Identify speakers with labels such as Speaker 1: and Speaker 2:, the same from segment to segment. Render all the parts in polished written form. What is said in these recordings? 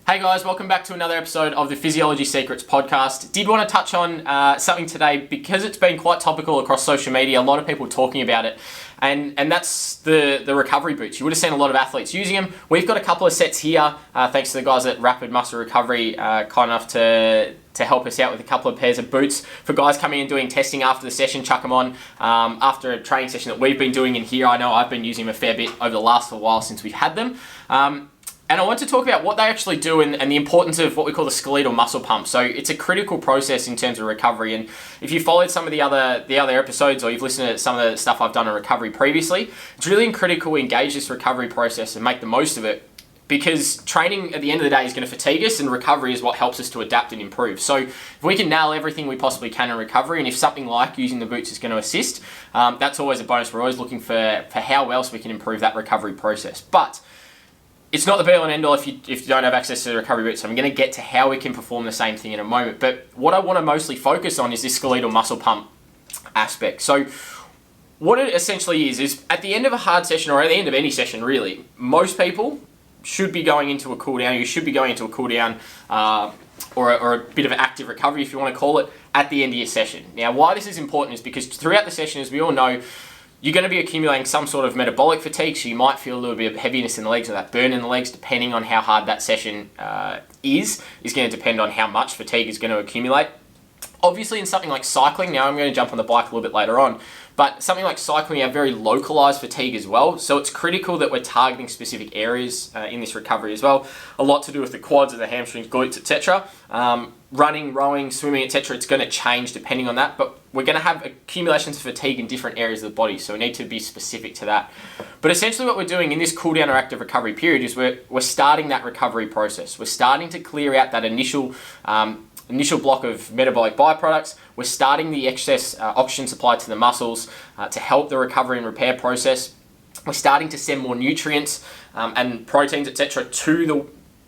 Speaker 1: Hey guys, welcome back to another episode of the Physiology Secrets podcast. Did want to touch on something today because it's been quite topical across social media. A lot of people talking about it, and that's the recovery boots. You would have seen a lot of athletes using them. We've got a couple of sets here, thanks to the guys at Rapid Muscle Recovery, kind enough to help us out with a couple of pairs of boots for guys coming in doing testing after the session. Chuck them on after a training session that we've been doing in here. I know I've been using them a fair bit over the last while since we've had them. And I want to talk about what they actually do and the importance of what we call the skeletal muscle pump. So it's a critical process in terms of recovery. And if you followed some of the other episodes, or you've listened to some of the stuff I've done on recovery previously, it's really critical we engage this recovery process and make the most of it, because training at the end of the day is going to fatigue us, and recovery is what helps us to adapt and improve. So if we can nail everything we possibly can in recovery, and if something like using the boots is going to assist, that's always a bonus. We're always looking for how else we can improve that recovery process. But it's not the be all and end all if you don't have access to the recovery boots. So I'm going to get to how we can perform the same thing in a moment. But what I want to mostly focus on is this skeletal muscle pump aspect. So what it essentially is at the end of a hard session, or at the end of any session really, most people should be going into a cool down. You should be going into a cool down or a bit of an active recovery, if you want to call it, at the end of your session. Now, why this is important is because throughout the session, as we all know, you're going to be accumulating some sort of metabolic fatigue, so you might feel a little bit of heaviness in the legs or that burn in the legs, depending on how hard that session is going to depend on how much fatigue is going to accumulate. Obviously, in something like cycling, now I'm going to jump on the bike a little bit later on, but something like cycling, you have very localized fatigue as well. So it's critical that we're targeting specific areas in this recovery as well. A lot to do with the quads and the hamstrings, glutes, etc. Running, rowing, swimming, etc. It's going to change depending on that, but we're going to have accumulations of fatigue in different areas of the body, so we need to be specific to that. But essentially what we're doing in this cool down or active recovery period is we're starting that recovery process. We're starting to clear out that initial block of metabolic byproducts. We're starting the excess oxygen supply to the muscles to help the recovery and repair process. We're starting to send more nutrients and proteins, etc.,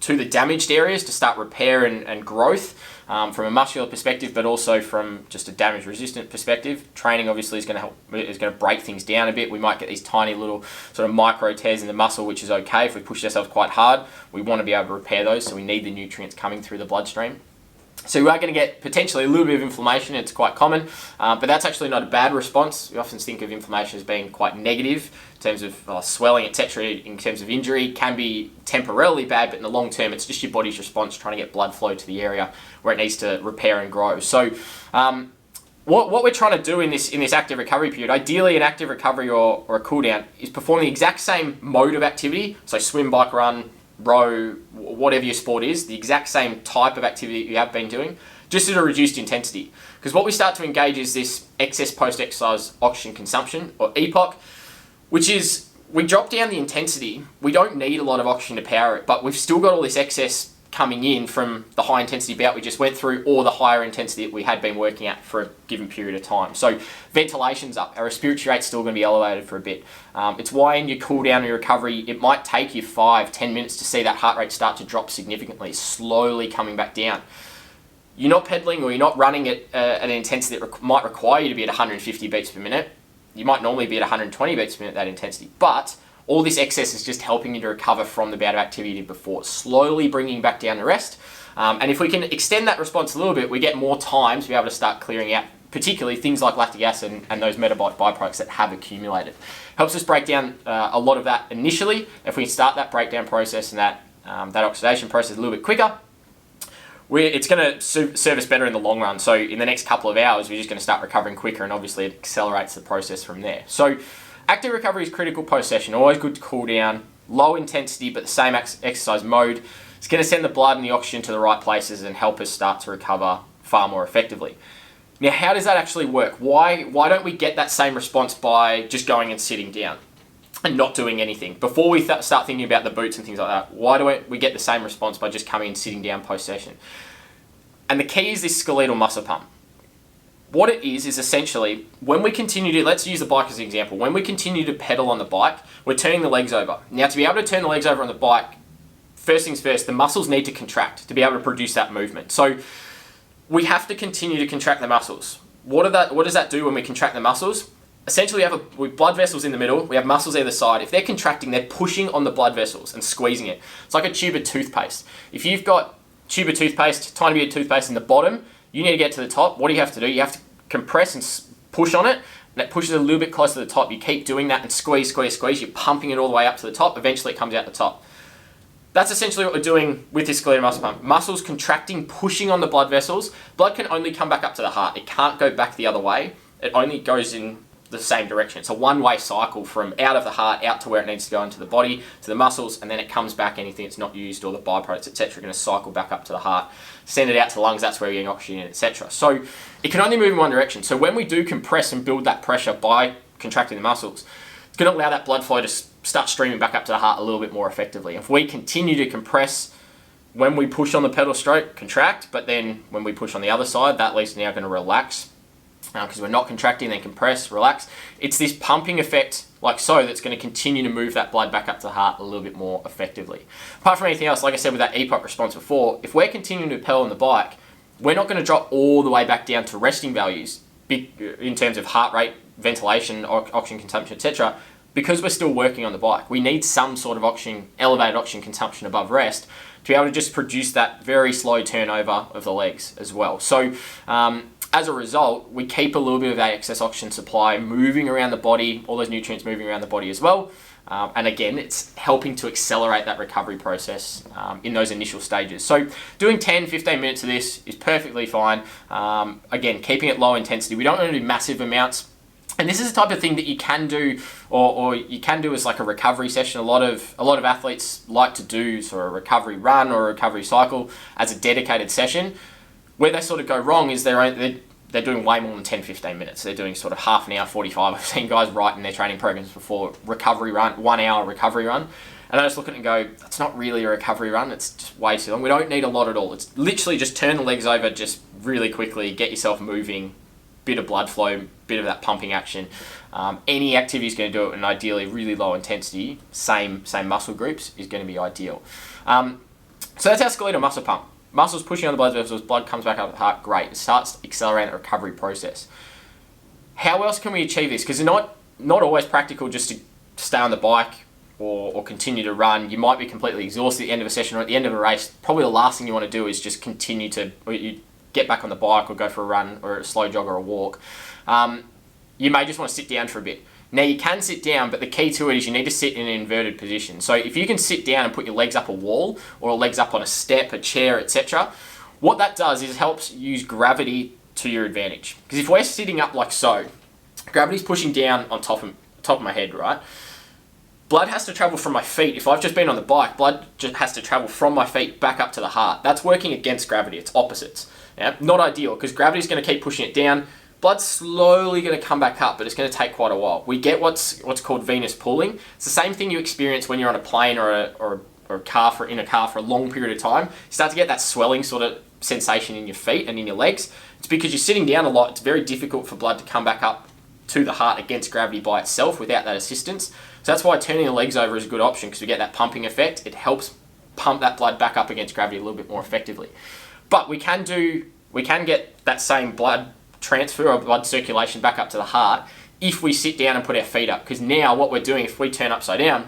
Speaker 1: to the damaged areas to start repair and growth from a muscular perspective, but also from just a damage resistant perspective. Training obviously is going to break things down a bit. We might get these tiny little sort of micro tears in the muscle, which is okay if we push ourselves quite hard. We want to be able to repair those, so we need the nutrients coming through the bloodstream. So we are going to get potentially a little bit of inflammation. It's quite common, but that's actually not a bad response. We often think of inflammation as being quite negative in terms of swelling, etc. In terms of injury, can be temporarily bad, but in the long term, it's just your body's response trying to get blood flow to the area where it needs to repair and grow. So what we're trying to do in this active recovery period, ideally an active recovery or a cool down, is perform the exact same mode of activity. So swim, bike, run, row, whatever your sport is, the exact same type of activity that you have been doing, just at a reduced intensity. Because what we start to engage is this excess post-exercise oxygen consumption, or EPOC, which is, we drop down the intensity. We don't need a lot of oxygen to power it, but we've still got all this excess coming in from the high intensity bout we just went through, or the higher intensity that we had been working at for a given period of time. So ventilation's up, our respiratory rate's still going to be elevated for a bit. It's why in your cool down and your recovery, it might take you 5-10 minutes to see that heart rate start to drop significantly, slowly coming back down. You're not pedaling or you're not running at an intensity that might require you to be at 150 beats per minute. You might normally be at 120 beats per minute at that intensity, but all this excess is just helping you to recover from the bout of activity you did before, slowly bringing back down to rest. And if we can extend that response a little bit, we get more time to be able to start clearing out, particularly things like lactic acid and those metabolic byproducts that have accumulated. Helps us break down a lot of that initially. If we start that breakdown process and that oxidation process a little bit quicker, it's going to serve us better in the long run. So in the next couple of hours, we're just going to start recovering quicker, and obviously it accelerates the process from there. So active recovery is critical post-session, always good to cool down, low intensity but the same exercise mode. It's going to send the blood and the oxygen to the right places and help us start to recover far more effectively. Now, how does that actually work? Why don't we get that same response by just going and sitting down and not doing anything? Before we start thinking about the boots and things like that, why do we get the same response by just coming and sitting down post-session? And the key is this skeletal muscle pump. What it is essentially, when we continue to, let's use the bike as an example, when we continue to pedal on the bike, we're turning the legs over. Now, to be able to turn the legs over on the bike, first things first, the muscles need to contract to be able to produce that movement. So we have to continue to contract the muscles. What does that do when we contract the muscles?
Speaker 2: essentially we have blood vessels in the middle, we have muscles either side. If they're contracting, they're pushing on the blood vessels and squeezing it. It's like a tube of toothpaste. If you've got tube of toothpaste, tiny bit of toothpaste in the bottom, you need to get to the top. What do you have to do? You have to compress and push on it, and that pushes it a little bit closer to the top. You keep doing that and squeeze, squeeze, squeeze. You're pumping it all the way up to the top. Eventually it comes out the top. That's essentially what we're doing with this skeletal muscle pump. Muscles contracting, pushing on the blood vessels. Blood can only come back up to the heart. It can't go back the other way. It only goes in the same direction. It's a one-way cycle from out of the heart out to where it needs to go into the body, to the muscles, and then it comes back. Anything that's not used or the byproducts, etc., are going to cycle back up to the heart, send it out to the lungs. That's where we're getting oxygen, etc. So it can only move in one direction. So when we do compress and build that pressure by contracting the muscles, it's going to allow that blood flow to start streaming back up to the heart a little bit more effectively. If we continue to compress when we push on the pedal stroke, contract, but then when we push on the other side, that lead's now going to relax. Because we're not contracting, then compress, relax. It's this pumping effect, like so, that's going to continue to move that blood back up to the heart a little bit more effectively. Apart from anything else, like I said with that EPOC response before, if we're continuing to pedal on the bike, we're not going to drop all the way back down to resting values in terms of heart rate, ventilation, oxygen consumption, etc., because we're still working on the bike. We need some sort of elevated oxygen consumption above rest to be able to just produce that very slow turnover of the legs as well. So, as a result, we keep a little bit of that excess oxygen supply moving around the body, all those nutrients moving around the body as well. And again, it's helping to accelerate that recovery process in those initial stages. So doing 10, 15 minutes of this is perfectly fine. Again, keeping it low intensity. We don't want to do massive amounts. And this is the type of thing that you can do, or you can do as like a recovery session. A lot of athletes like to do sort of a recovery run or a recovery cycle as a dedicated session. Where they sort of go wrong is they're doing way more than 10, 15 minutes. They're doing sort of half an hour, 45. I've seen guys write in their training programs before, recovery run, 1 hour recovery run. And I just look at it and go, that's not really a recovery run. It's just way too long. We don't need a lot at all. It's literally just turn the legs over just really quickly, get yourself moving, bit of blood flow, bit of that pumping action. Any activity is going to do it, and ideally really low intensity, same muscle groups is going to be ideal. So that's our skeletal muscle pump. Muscles pushing on the blood vessels, blood comes back up the heart, great. It starts accelerating the recovery process. How else can we achieve this? Because it's not always practical just to stay on the bike or continue to run. You might be completely exhausted at the end of a session or at the end of a race. Probably the last thing you want to do is just continue to you get back on the bike or go for a run or a slow jog or a walk. You may just want to sit down for a bit. Now you can sit down, but the key to it is you need to sit in an inverted position. So if you can sit down and put your legs up a wall or legs up on a step, a chair, etc., what that does is helps use gravity to your advantage. Because if we're sitting up like so, gravity's pushing down on top of my head, right? Blood has to travel from my feet. If I've just been on the bike, blood just has to travel from my feet back up to the heart. That's working against gravity. It's opposites. Yeah? Not ideal, because gravity's going to keep pushing it down. Blood's slowly going to come back up, but it's going to take quite a while. We get what's called venous pooling. It's the same thing you experience when you're on a plane or a car in a car for a long period of time. You start to get that swelling sort of sensation in your feet and in your legs. It's because you're sitting down a lot. It's very difficult for blood to come back up to the heart against gravity by itself without that assistance. So that's why turning the legs over is a good option, because we get that pumping effect. It helps pump that blood back up against gravity a little bit more effectively. But we can get that same blood transfer or blood circulation back up to the heart if we sit down and put our feet up, because now what we're doing, if we turn upside down,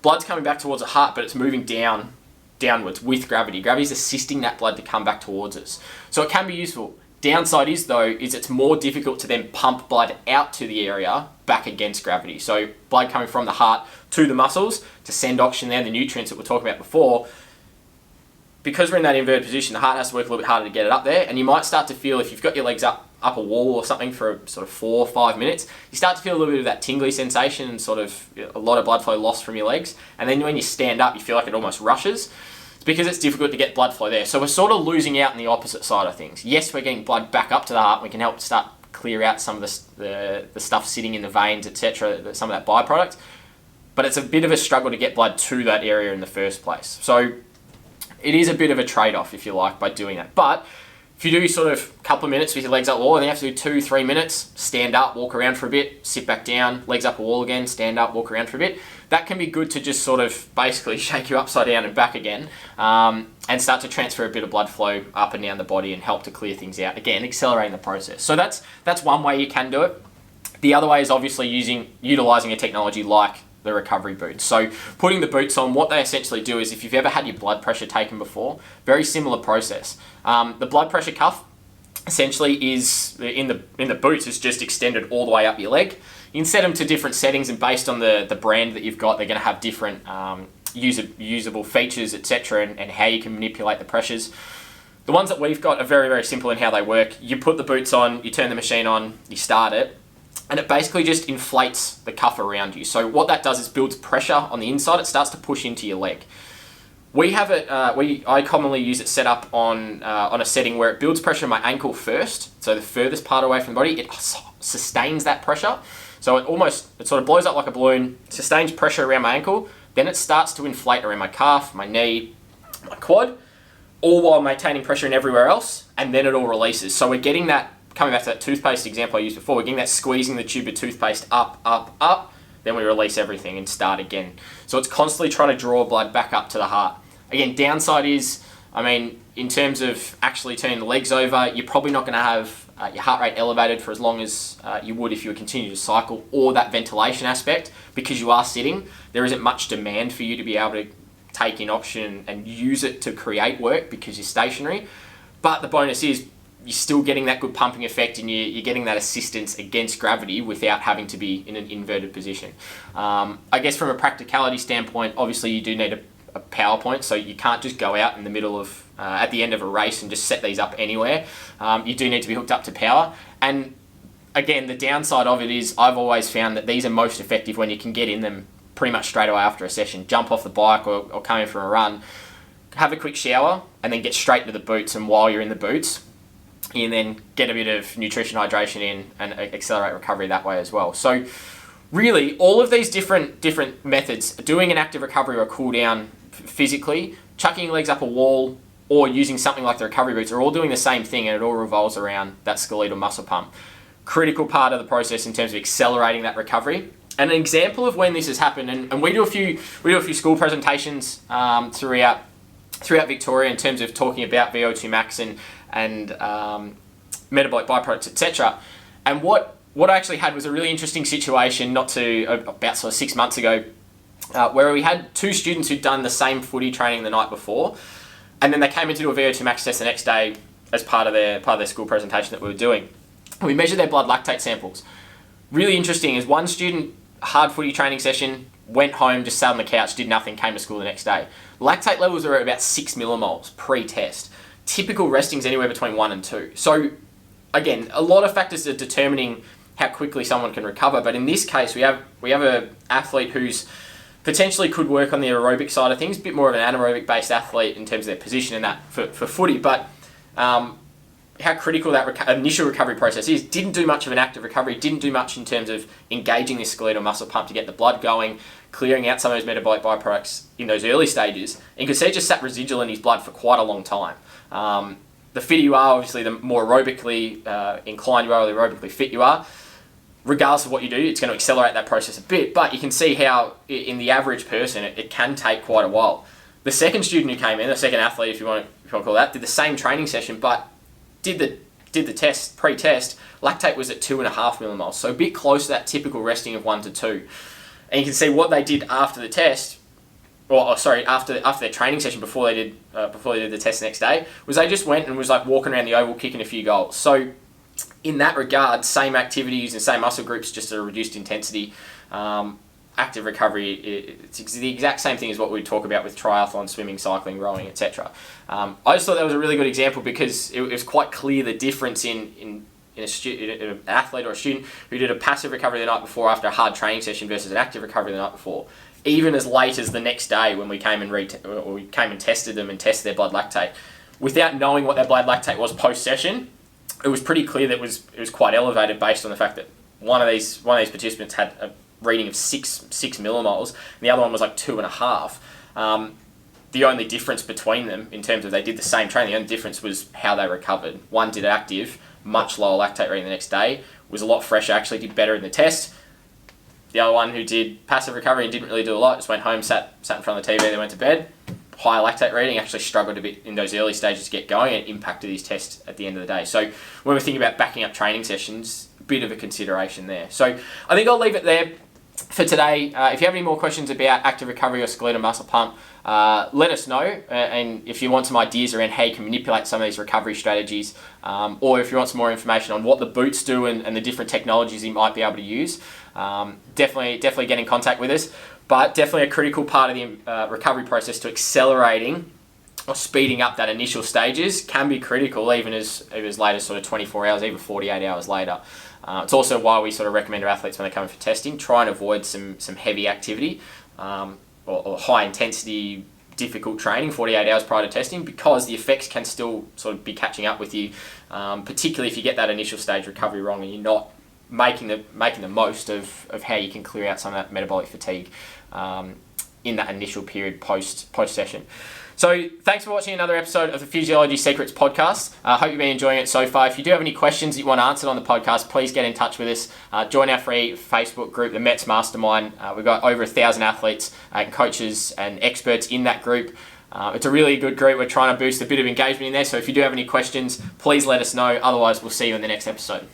Speaker 2: blood's coming back towards the heart, but it's moving downwards with gravity. Gravity's assisting that blood to come back towards us. So it can be useful. Downside is it's more difficult to then pump blood out to the area back against gravity. So blood coming from the heart to the muscles to send oxygen there, the nutrients that we're talking about before. Because we're in that inverted position, the heart has to work a little bit harder to get it up there, and you might start to feel, if you've got your legs up a wall or something for sort of 4 or 5 minutes, you start to feel a little bit of that tingly sensation and sort of a lot of blood flow lost from your legs. And then when you stand up, you feel like it almost rushes. It's because it's difficult to get blood flow there. So we're sort of losing out on the opposite side of things. Yes, we're getting blood back up to the heart. We can help start clear out some of the stuff sitting in the veins, etc., some of that byproduct. But it's a bit of a struggle to get blood to that area in the first place. So it is a bit of a trade-off, if you like, by doing that. But if you do sort of a couple of minutes with your legs up a wall, then you have to do 2-3 minutes, stand up, walk around for a bit, sit back down, legs up a wall again, stand up, walk around for a bit. That can be good to just sort of basically shake you upside down and back again, and start to transfer a bit of blood flow up and down the body and help to clear things out. Again, accelerating the process. So that's one way you can do it.
Speaker 1: The other way is obviously utilizing a technology like the recovery boots. So putting the boots on, what they essentially do is, if you've ever had your blood pressure taken before, very similar process. The blood pressure cuff essentially is in the boots is just extended all the way up your leg. You can set them to different settings, and based on the brand that you've got, they're going to have different usable features, etc., and how you can manipulate the pressures. The ones that we've got are very, very simple in how they work. You put the boots on, you turn the machine on, you start it, and it basically just inflates the cuff around you. So what that does is builds pressure on the inside. It starts to push into your leg. We have it. I commonly use it set up on a setting where it builds pressure in my ankle first, so the furthest part away from the body. It sustains that pressure, so it sort of blows up like a balloon, sustains pressure around my ankle. Then it starts to inflate around my calf, my knee, my quad, all while maintaining pressure in everywhere else, and then it all releases. So we're getting that, coming back to that toothpaste example I used before, we're getting that squeezing the tube of toothpaste up, up, up, then we release everything and start again. So it's constantly trying to draw blood back up to the heart. Again, downside is, in terms of actually turning the legs over, you're probably not going to have your heart rate elevated for as long as you would if you would continue to cycle, or that ventilation aspect, because you are sitting. There isn't much demand for you to be able to take in oxygen and use it to create work because you're stationary. But the bonus is you're still getting that good pumping effect, and you're getting that assistance against gravity without having to be in an inverted position. I guess from a practicality standpoint, obviously you do need a power point, so you can't just go out in the middle of at the end of a race and just set these up anywhere. You do need to be hooked up to power. And again, the downside of it is I've always found that these are most effective when you can get in them pretty much straight away after a session. Jump off the bike or come in for a run, have a quick shower, and then get straight to the boots. And while you're in the boots, you then get a bit of nutrition, hydration in, and accelerate recovery that way as well. So really, all of these different methods, doing an active recovery or a cool down physically, chucking your legs up a wall, or using something like the recovery boots, are all doing the same thing, and it all revolves around that skeletal muscle pump. Critical part of the process in terms of accelerating that recovery. And an example of when this has happened, and we do a few school presentations throughout Victoria in terms of talking about VO2 max and metabolic byproducts, etc. And what I actually had was a really interesting situation about sort of 6 months ago, where we had two students who'd done the same footy training the night before, and then they came in to do a VO2 max test the next day as part of their school presentation that we were doing. And we measured their blood lactate samples. Really interesting is one student, hard footy training session, went home, just sat on the couch, did nothing, came to school the next day. Lactate levels are at about 6 millimoles pre-test. Typical resting's anywhere between 1 and 2. So again, a lot of factors are determining how quickly someone can recover, but in this case we have an athlete who's potentially could work on the aerobic side of things, a bit more of an anaerobic based athlete in terms of their position and that for footy, but how critical that initial recovery process is. Didn't do much of an active recovery, didn't do much in terms of engaging this skeletal muscle pump to get the blood going, clearing out some of those metabolic byproducts in those early stages. And you can see it just sat residual in his blood for quite a long time. The fitter you are, obviously, the more aerobically inclined you are, or the aerobically fit you are. Regardless of what you do, it's going to accelerate that process a bit, but you can see how in the average person, it can take quite a while. The second student who came in, the second athlete, if you want to call that, did the same training session, but did the test, pre-test, lactate was at 2.5 millimoles, so a bit close to that typical resting of 1 to 2. And you can see what they did after the test, after their training session before they did the test the next day, was they just went and was like walking around the oval kicking a few goals. So in that regard, same activity using the same muscle groups, just at a reduced intensity. Active recovery, it's the exact same thing as what we talk about with triathlon, swimming, cycling, rowing, etc. I just thought that was a really good example because it was quite clear the difference in an athlete or a student who did a passive recovery the night before after a hard training session versus an active recovery the night before. Even as late as the next day when we came and tested them and tested their blood lactate, without knowing what their blood lactate was post-session, it was pretty clear that it was quite elevated based on the fact that one of these participants had a reading of 6 millimoles, and the other one was like 2.5. The only difference between them in terms of they did the same training, the only difference was how they recovered. One did active, much lower lactate reading the next day, was a lot fresher, actually did better in the test. The other one who did passive recovery and didn't really do a lot, just went home, sat in front of the TV, then went to bed. Higher lactate reading, actually struggled a bit in those early stages to get going and impacted his test at the end of the day. So when we think about backing up training sessions,
Speaker 2: bit of a consideration there. So I think I'll leave it there for today. If you have any more questions about active recovery or skeletal muscle pump, let us know. And if you want some ideas around how you can manipulate some of these recovery strategies, or if you want some more information on what the boots do and the different technologies you might be able to use, definitely get in contact with us. But definitely a critical part of the recovery process to accelerating or speeding up that initial stages can be critical even as late as sort of 24 hours, even 48 hours later. It's also why we sort of recommend our athletes when they come in for testing, try and avoid some heavy activity or high intensity, difficult training 48 hours prior to testing, because the effects can still sort of be catching up with you, particularly if you get that initial stage recovery wrong and you're not making the most of how you can clear out some of that metabolic fatigue in that initial period post session. So thanks for watching another episode of the Physiology Secrets podcast. I hope you've been enjoying it so far. If you do have any questions that you want answered on the podcast, please get in touch with us. Join our free Facebook group, the Mets Mastermind. We've got over 1,000 athletes and coaches and experts in that group. It's a really good group. We're trying to boost a bit of engagement in there. So if you do have any questions, please let us know. Otherwise, we'll see you in the next episode.